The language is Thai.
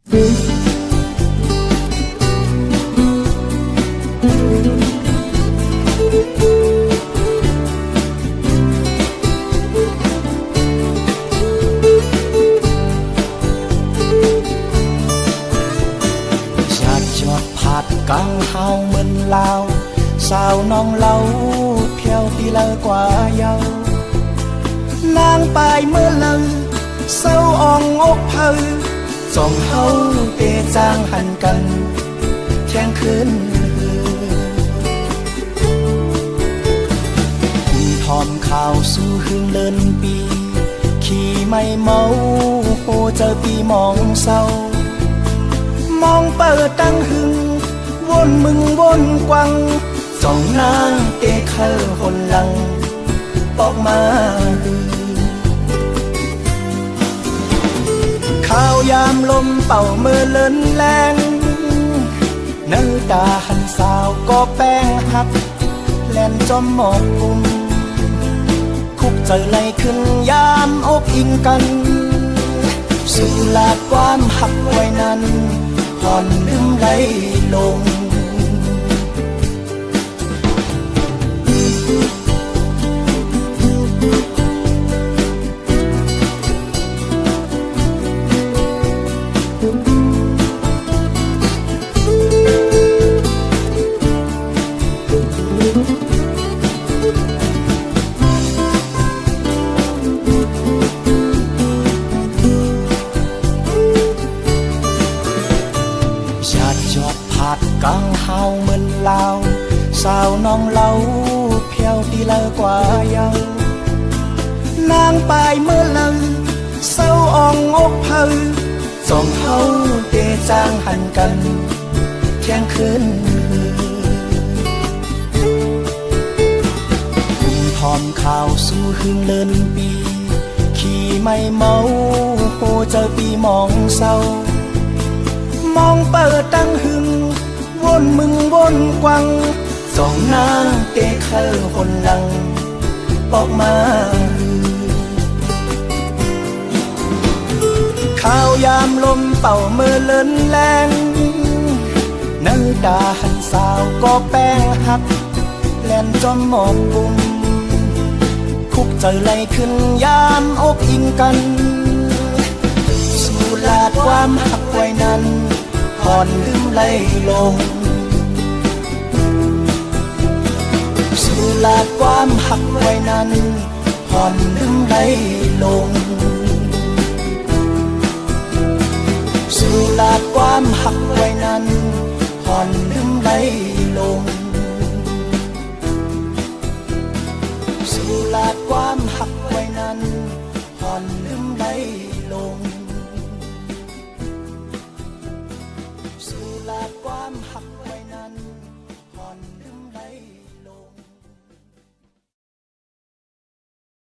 กังเฮาเหมือนลาวสาวน้องเล่าเพียวปีเลอกว่าเยานางปลายเมื่อเลอเศร้าอ่องอกเผาจ้องเฮาเตจางหันกันเที่ยงคืนคุณทอมข่าวสู้หึงเลินปีขี่ไม่เมาโหเจอปีมองเศร้ามองเปิดตั้งหึงวนมึงวนกวังจ้องนางเตะเข้าคนหลังออกมาข้าวยามลมเป่าเมื่อเลินแรงเนื้อตาหันสาวก็แป้งหักแล่นจอมหมอกกุมคุกใจไหลขึ้นยามอกอิงกันสู่ลาดความหักไว้นั้นผ่อนลืมไหลลงกังเฮาเหมือนลาวสาวน้องเล่าเพียวตีเลอกว่าเยานางปลายเมื่อเลอเศร้าอ่องอกเผาจ้องเฮาเตจางหันกันเที่ยงคืนคุณทอมข่าวสู้หึงเลินปีขี่ไม่เมาโหเจอปีมองเศร้ามองเปิดตั้งหึงวนมึงวนกวังจ้องนางเตะเข้าคนหลังออกมาข้าวยามลมเป่าเมื่อเลินแรงเนื้อตาหันสาวก็แป้งหักแล่นจอมหมอกกุมคุกใจไหลขึ้นยามอกอิงกันสู่ลาดความหักไว้นั้นผ่อนลืมไหลลงสู่ลาดความหักไว้นั้นผ่อนลืมไหลลงสู่ลาดความหักไว้นั้นผ่อนลืมไหลลงสู่ลาดความหักไว้นั้นผ่อนลืมไหลลง